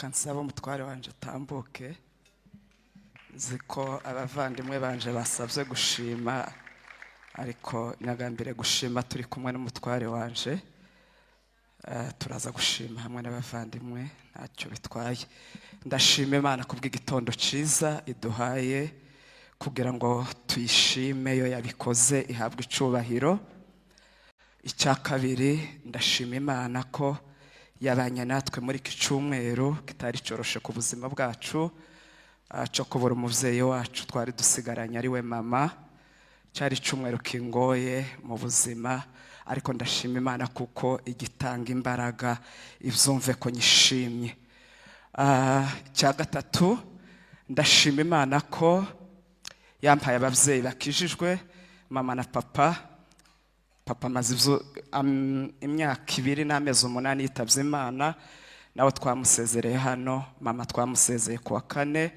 reka nsaba umutware wanje atambuke ziko abavandimwe banje basabye gushima ariko nagambire gushima turi kumwe n'umutware wanje turaza gushima hamwe n'abavandimwe ntacyo bitwaye. Ndashima Imana kubw'igitondo ciza iduhaye kugira ngo tuyishime yo yabikoze ihabwe icubahiro. Icya kabiri ndashima Imana ko yabanye natwe muri iki cyumweru kitari coroshe ku buzima bwacu cyo kubura umuvyeyi wacu twari dusigaranye ari we mama. Cyari cyumweru kingoye mu buzima ariko ndashima Imana kuko igitanga imbaraga ivyumve ko nyishimye. Cya gatatu ndashima Imana ko yampaye abavyeyi bakijijwe mama na papa. Papa maze imyaka 2 n'amezi 8 yitavye Imana, nawe twamusezereye hano, mama twamusezeye kuwa 4.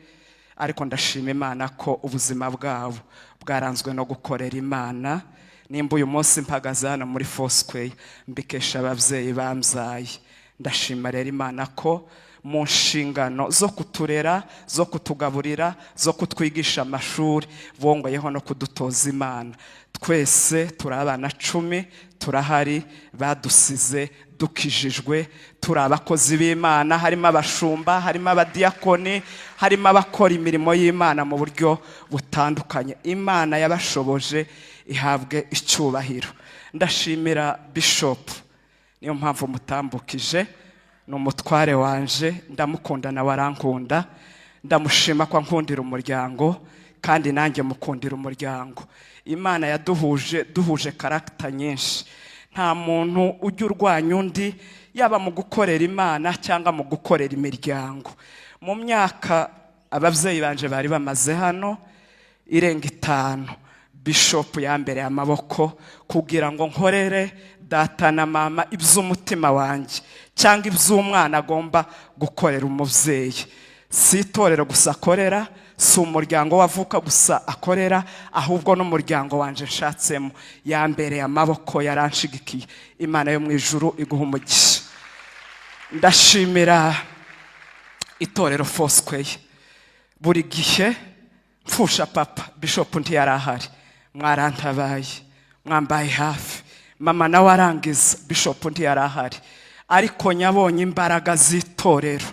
Ariko ndashima Imana ko ubuzima bwabo bwaranzwe no gukorera Imana. Nimba uyu munsi mpagaze hano muri Foursquare mbikesha abavyeyi bamzaye. Ndashima rero Imana ko mu nshingano zo kuturera, zo kutugaburira, zo kutwigisha amashuri bongoyeho no kudutoza Imana. Twese turabana 10 turahari badusize dukijijwe, turabakozi b'Imana, harimo abashumba, harimo abadiakoni, harimo abakora imirimo y'Imana mu buryo butandukanye. Imana yabashoboje ihabwe icubahiro. Ndashimira Bishop, niyo mpamvu mutambukije, n'umutware wanje, ndamukunda na warankunda, ndamushima kwa nkundira umuryango kandi nanjye mukundira umuryango. Imana duhuje karakter nyinshi. Nta muntu ujya urwanya undi yaba mu gukorera Imana cyangwa mu gukorera imiryango. Mu myaka abavyeyi banje bari bamaze hano irenga 5, Bishop yambereye amaboko kugira ngo nkorere data na mama iby'umutima wanje cyangwa iby'umwana agomba gukorera umuvyeyi. Si itorero gusa akorera, si umuryango wavuka gusa akorera, ahubwo n'umuryango wanje nshatsemo yambereye amaboko yaranshigikiye. Imana yo mu ijuru iguha umugisha. Ndashimira itorero Foursquare. Buri gihe mfusha papa Bishop ntiyarahari, mwarantabaye, mwambaye hafi, mama nawe arangiza, Bishop ntiyarahari, ariko nyabonye imbaraga z'itorero,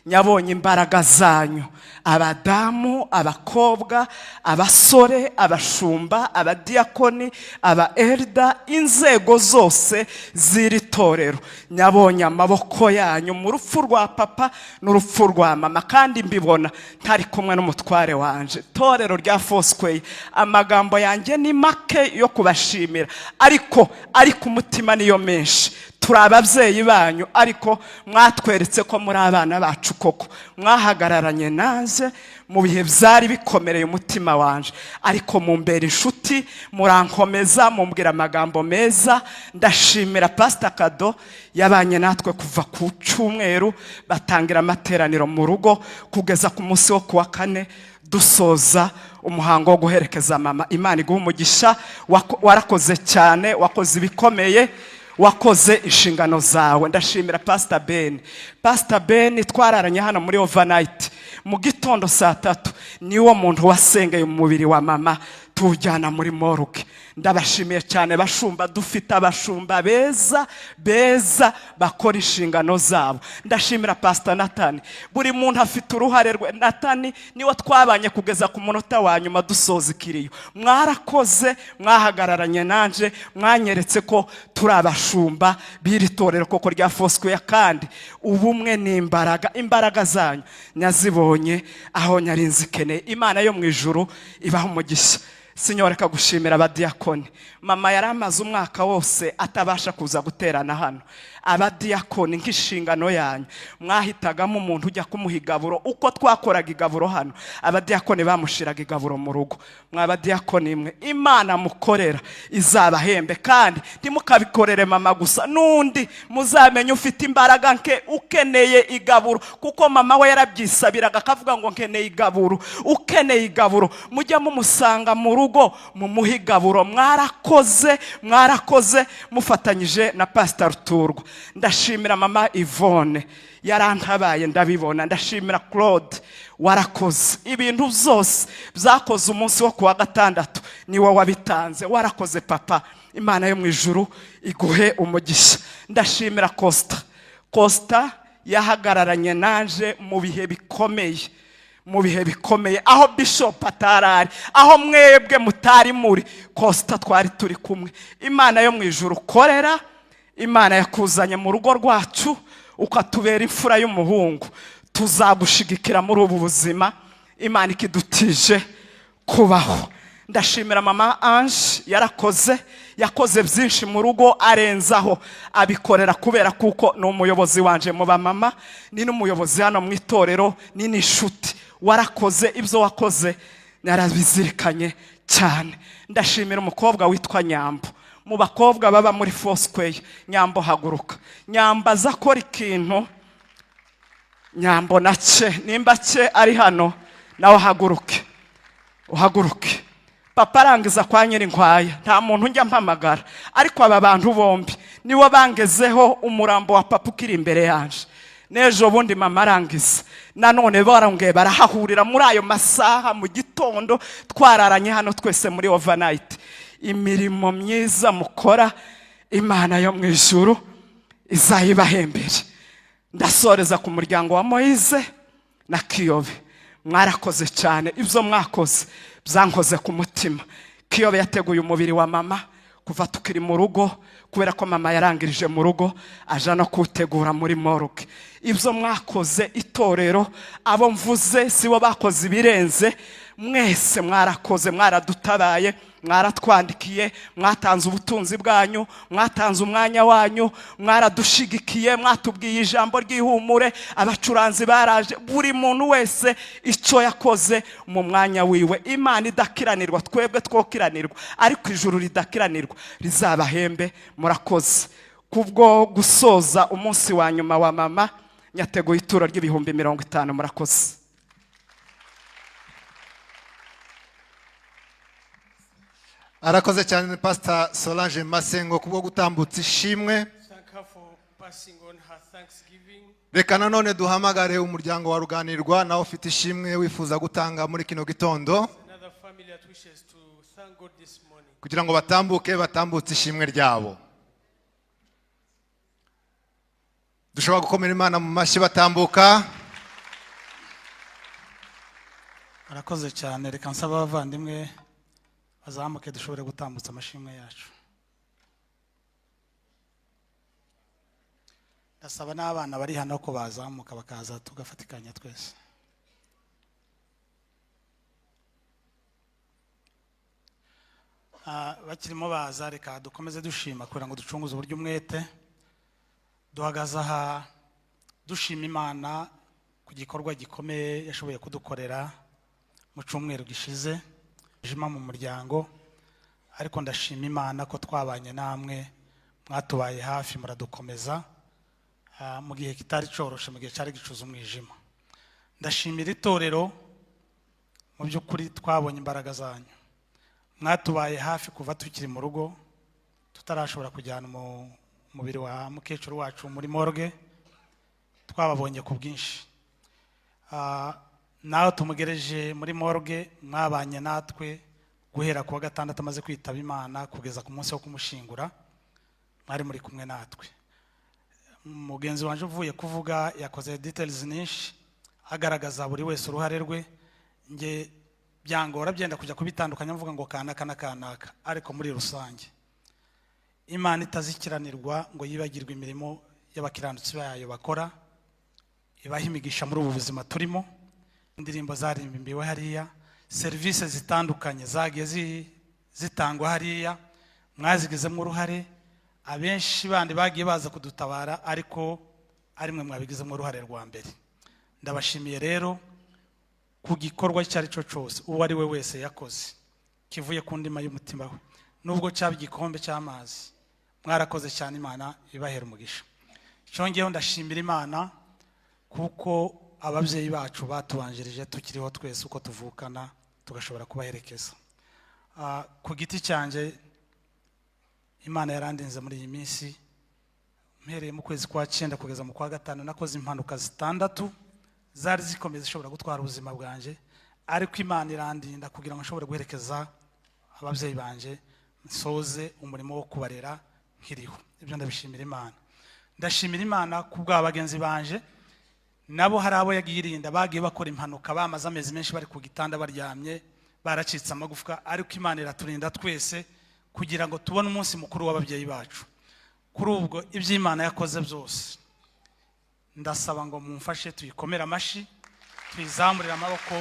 nyabonye imbaraga zanyu, abadamu, abakobwa, abasore, abashumba, abadiakoni, aba elder, inzego zose ziri torero. Nyabonye amaboko yanyu mu rupfu rwa papa n'urupfu rwa mama, kandi mbibona ntari kumwe n'umutware wanje. Torero rya Foursquare, amagambo yanjye ni make yo kubashimira, ariko umutima niyo menshi. Turi abavyeyi banyu ariko mwatweretse ko muri abana bacu koko. Mwahagararanye nanze mu bihe byari bikomereye umutima wanje, ariko mumbera inshuti, murankomeza, mumbwira amagambo meza. Ndashimira Pastor Kado yabanye natwe kuva ku cyumweru batangira amateraniro mu rugo kugeza ku munsi wo kuwa 4 dusoza umuhango wo guherekeza mama. Imana iguha umugisha, warakoze cyane, wakoze ibikomeye, wakoze inshingano zawe. Ndashimira Pastor Ben. Pastor Ben twararanye hano muri overnight mu gitondo saa 3, niwo muntu wasengeye umubiri wa mama tujyana muri morgue. Ndabashimiye cyane bashumba, dufite abashumba beza bakora inshingano zabo. Ndashimira Pastor Nathan, buri muntu afite uruhare rwe. Nathan niwe twabanye kugeza ku munota wa nyuma dusoza ikiriyo. Mwarakoze, mwahagararanye nanje, mwanyeretse ko turi abashumba biri torero koko rya Foursquare, kandi ubumwe ni imbaraga zanyu nyazibonye aho nyarinzi keneye. Imana yo mu ijuru ibaho umugisha. Sinyoreka gushimira abadiakoni. Mama yaramaze umwaka wose atabasha kuza guterana hano. Abadiakoni nk'inshingano yanyu mwahitagamo umuntu ujya kumuhigaburo uko twakoraga igaburo hano. Abadiakoni bamushiraga igaburo mu rugo. Mwabadiakoni imwe Imana mukorera izabahembe, kandi ntimukabikorere mama gusa, nundi muzamenye ufite imbaraga nke ukeneye igaburo, kuko mama we yarabyisabiraga akavuga ngo nkeneye igaburo. Ukeneye igaburo mujya mumusanga mu rugo mumuhigaburo. Mwarakoze mufatanyije na Pastor Turwa. ndashimira mama Yvonne yarantabaye ndabibona, ndashimira Claude warakoze ibintu byose byakoze umunsi wo kuwa gatandatu, ni wowe wabitanze, warakoze papa, Imana yo mu ijuru iguhe umugisha. Ndashimira Costa yahagararanye nanje mu bihe bikomeye, aho Bishop atarari, aho mwebwe mutari muri, Costa twari turi kumwe. Imana yo mu ijuru korera, Imana yakuzanye mu rugo rwacu ukatubera imfura y'umuhungu, tuzagushigikira muri ubu buzima, Imana ikidutije kubaho. Ndashimira mama Ange yakoze byinshi mu rugo, arenzaho abikorera kubera kuko ni umuyobozi wanje mu bamama, ni n'umuyobozi hano mu itorero, ni n'inshuti. Warakoze, ibyo wakoze narabizirikanye cyane. Ndashimira umukobwa witwa Nyambo, mu bakobwa baba muri Foursquare. Nyambo haguruka, Nyambo aza akora ikintu, Nyambo nace nimba cye ari hano nawe uhaguruke. Papa arangiza kwa Nyirinkwaya, nta muntu njya mpamagara, ariko aba bantu bombi niwo bangezeho umurambo wa papa ukiri imbere yanje. Nejo bundi mama arangiza nanone barongeye barahahurira muri ayo masaha mu gitondo, twararanye hano twese muri overnight. Imirimo myiza mukora, Imana yo mu ijuru izayibahembere. Ndasoreza ku muryango wa Moise na Kiyobe, mwarakoze cyane, ibyo mwakoze byankoze ku mutima. Kiyobe yateguye umubiri wa mama kuva tukiri mu rugo, kubera ko mama yarangirije mu rugo aja no kutegura muri morgue. Ibyo mwakoze itorero, abo mvuze sibo bakoze ibirenze, mwese mwarakoze, mwaradutabaye, mwaratwandikiye, mwatanze ubutunzi bwanyu, mwatanze umwanya wanyu, mwaradushigikiye, mwatubwiye ijambo ry'ihumure, abacuranzi baraje, buri muntu wese icyo yakoze mu mwanya wiwe. Imana idakiranirwa, twebwe twokiranirwa, ariko ijuru ridakiranirwa rizabahembe. Murakoze. Kubwo gusoza umunsi wa nyuma wa mama, nyateguye ituro ry'ibihumbi 50. Murakoze. Arakoze cyane Pastor Solange Masengo kubwo gutambutsa ishimwe. Reka nanone duhamagare umuryango wa Ruganirwa nawe ufite ishimwe wifuza gutanga muri kino gitondo, kugira ngo batambutse ishimwe ryabo. Dushobora gukomera Imana mu mashyi batambuka. Arakoze cyane. Reka nsaba abavandimwe bazamuke dushobore gutambutsa amashimwe yacu. Ndasaba n'abana bari hano ko bazamuka bakaza tugafatikanya twese. Bakirimo baza, reka dukomeze dushima kugira ngo ducunguze uburyo umwete. Duhagaze aha dushima Imana ku gikorwa gikomeye yashoboye kudukorera mu cyumweru gishize jima mu muryango, ariko ndashima Imana ko twabanye namwe, mwatubaye hafi, muradukomeza mu gihe kitari coroshe, mu gihe cyari gicuza umwijima. Ndashimira itorero, mu by'ukuri twabonye imbaraga zanyu, mwatubaye hafi kuva tukiri mu rugo, tutarashobora kujyana umubiri wa mukecuru wacu muri morgue, twababonye ku bwinshi. Naho tumugereje muri morgue, mwabanye natwe guhera kuwa gatandatu amaze kwitaba Imana kugeza ku munsi wo kumushingura, mwari muri kumwe natwe. Mugenzi wanje uvuye kuvuga yakoze details nyinshi agaragaza buri wese uruhare rwe. Nge byangora byenda kujya kubitandukanya mvuga ngo kanaka, ariko muri rusange Imana itazikiranirwa ngo yibagirwe imirimo y'abakiranutsi bayo bakora, ibahimigisha muri ubu buzima turimo. Indirimbo zarimbiwe hariya, service zitandukanye zagiye zitangwa hariya, mwazigizemo uruhare. Abenshi bandi bagiye baza kudutabara, ariko arimwe mwabigizemo uruhare rwa mbere. Ndabashimiye rero ku gikorwa cyari cyo cyose uwo ari we wese yakoze kivuye ku ndima y'umutima we, nubwo cyaba igikombe cy'amazi. Mwarakoze cyane, Imana ibahera umugisha. Cyongeyeho ndashimira Imana kuko ababyeyi bacu batubanjirije tukiriho twese uko tuvukana tugashobora kubaherekeza. Ku giti cyanjye Imana yarandinze muri iyi minsi, mpereye mu kwezi kwa 9 kugeza mu kwa 5 nakoze impanuka 6 zari zikomeye zishobora gutwara ubuzima bwanje, ariko Imana irandinda kugira ngo nshobore guherekeza ababyeyi banje nsoze umurimo wo kubarera nkiriho. Ibyo ndabishimira Imana. Ndashimira Imana kubwa abagenzi banje nabo hari abo yagirinda bagiye bakora impanuka bamaze amezi menshi bari ku gitanda baryamye baracitse amagufwa, ariko Imana iraturinda twese kugira ngo tubone umunsi mukuru w'ababyeyi bacu. Kuri ubwo iby'Imana yakoze byose ndasaba ngo mumfashe tuyikomera amashi tuyizamurira amaboko